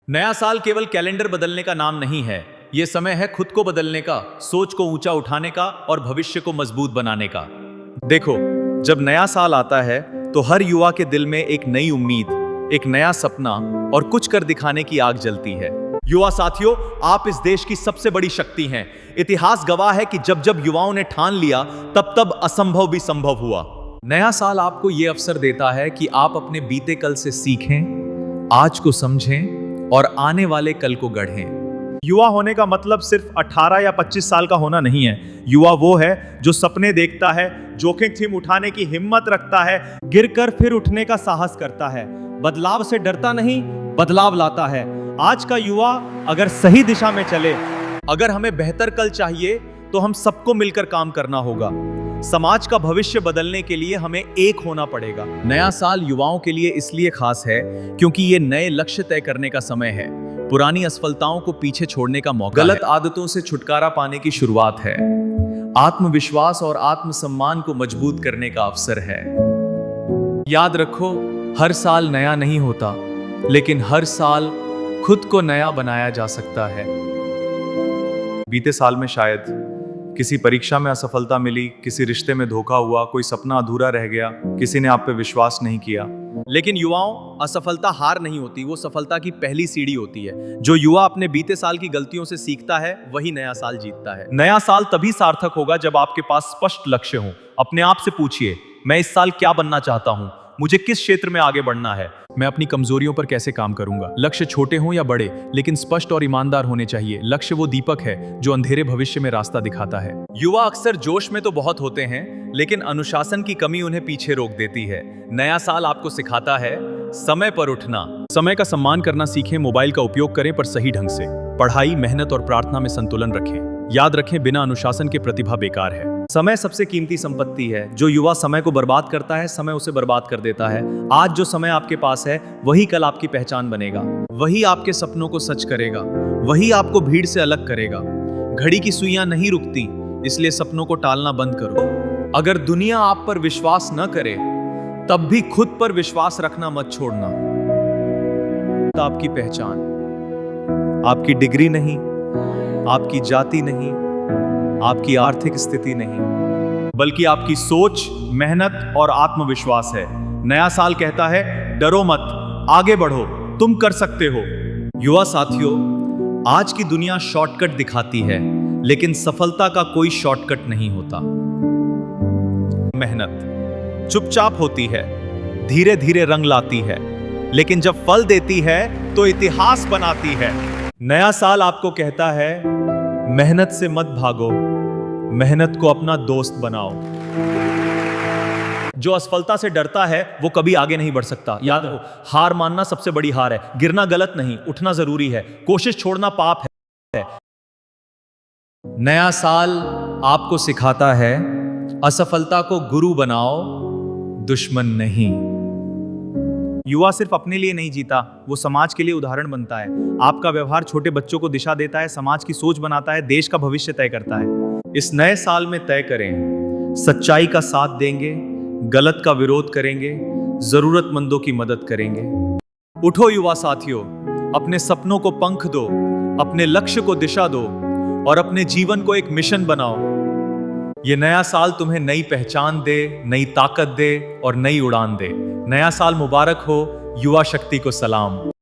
नया साल केवल कैलेंडर बदलने का नाम नहीं है। यह समय है खुद को बदलने का, सोच को ऊंचा उठाने का और भविष्य को मजबूत बनाने का। देखो, जब नया साल आता है तो हर युवा के दिल में एक नई उम्मीद, एक नया सपना और कुछ कर दिखाने की आग जलती है। युवा साथियों, आप इस देश की सबसे बड़ी शक्ति हैं। इतिहास गवाह है कि जब जब युवाओं ने ठान लिया, तब तब असंभव भी संभव हुआ। नया साल आपको यह अवसर देता है कि आप अपने बीते कल से सीखें, आज को समझें और आने वाले कल को गढ़ें। युवा होने का मतलब सिर्फ 18 या 25 साल का होना नहीं है। युवा वो है जो सपने देखता है, जोखिम उठाने की हिम्मत रखता है, गिरकर फिर उठने का साहस करता है, बदलाव से डरता नहीं, बदलाव लाता है। आज का युवा अगर सही दिशा में चले, अगर हमें बेहतर कल चाहिए तो हम सबको मिलकर काम करना होगा। समाज का भविष्य बदलने के लिए हमें एक होना पड़ेगा। नया साल युवाओं के लिए इसलिए खास है क्योंकि ये नए लक्ष्य तय करने का समय है, पुरानी असफलताओं को पीछे छोड़ने का मौका, गलत आदतों से छुटकारा पाने की शुरुआत है, आत्मविश्वास और आत्मसम्मान को मजबूत करने का अवसर है। याद रखो, हर साल नया नहीं होता, लेकिन हर साल खुद को नया बनाया जा सकता है। बीते साल में शायद किसी परीक्षा में असफलता मिली, किसी रिश्ते में धोखा हुआ, कोई सपना अधूरा रह गया, किसी ने आप पे विश्वास नहीं किया। लेकिन युवाओं, असफलता हार नहीं होती, वो सफलता की पहली सीढ़ी होती है। जो युवा अपने बीते साल की गलतियों से सीखता है, वही नया साल जीतता है। नया साल तभी सार्थक होगा जब आपके पास स्पष्ट लक्ष्य हो। अपने आप से पूछिए, मैं इस साल क्या बनना चाहता हूं? मुझे किस क्षेत्र में आगे बढ़ना है? मैं अपनी कमजोरियों पर कैसे काम करूंगा? लक्ष्य छोटे हों या बड़े, लेकिन स्पष्ट और ईमानदार होने चाहिए। लक्ष्य वो दीपक है जो अंधेरे भविष्य में रास्ता दिखाता है। युवा अक्सर जोश में तो बहुत होते हैं, लेकिन अनुशासन की कमी उन्हें पीछे रोक देती है। नया साल आपको सिखाता है समय पर उठना, समय का सम्मान करना सीखें, मोबाइल का उपयोग करें पर सही ढंग से। पढ़ाई, मेहनत और प्रार्थना में संतुलन रखें। याद रखें, बिना अनुशासन के प्रतिभा बेकार है। समय सबसे कीमती संपत्ति है। जो युवा समय को बर्बाद करता है, समय उसे बर्बाद कर देता है। आज जो समय आपके पास है, वही कल आपकी पहचान बनेगा, वही आपके सपनों को सच करेगा, वही आपको भीड़ से अलग करेगा। घड़ी की सुइयां नहीं रुकती, इसलिए सपनों को टालना बंद करो। अगर दुनिया आप पर विश्वास न करे, तब भी खुद पर विश्वास रखना मत छोड़ना। आपकी पहचान आपकी डिग्री नहीं, आपकी जाति नहीं, आपकी आर्थिक स्थिति नहीं, बल्कि आपकी सोच, मेहनत और आत्मविश्वास है। नया साल कहता है, डरो मत, आगे बढ़ो, तुम कर सकते हो। युवा साथियों, आज की दुनिया शॉर्टकट दिखाती है, लेकिन सफलता का कोई शॉर्टकट नहीं होता। मेहनत चुपचाप होती है, धीरे धीरे रंग लाती है, लेकिन जब फल देती है तो इतिहास बनाती है। नया साल आपको कहता है, मेहनत से मत भागो, मेहनत को अपना दोस्त बनाओ। जो असफलता से डरता है, वो कभी आगे नहीं बढ़ सकता। याद रखो, हार मानना सबसे बड़ी हार है। गिरना गलत नहीं, उठना जरूरी है। कोशिश छोड़ना पाप है। नया साल आपको सिखाता है, असफलता को गुरु बनाओ, दुश्मन नहीं। युवा सिर्फ अपने लिए नहीं जीता, वो समाज के लिए उदाहरण बनता है। आपका व्यवहार छोटे बच्चों को दिशा देता है, समाज की सोच बनाता है, देश का भविष्य तय करता है। इस नए साल में तय करें, सच्चाई का साथ देंगे, गलत का विरोध करेंगे, जरूरतमंदों की मदद करेंगे। उठो युवा साथियों, अपने सपनों को पंख दो, अपने लक्ष्य को दिशा दो और अपने जीवन को एक मिशन बनाओ। ये नया साल तुम्हें नई पहचान दे, नई ताकत दे और नई उड़ान दे। नया साल मुबारक हो। युवा शक्ति को सलाम।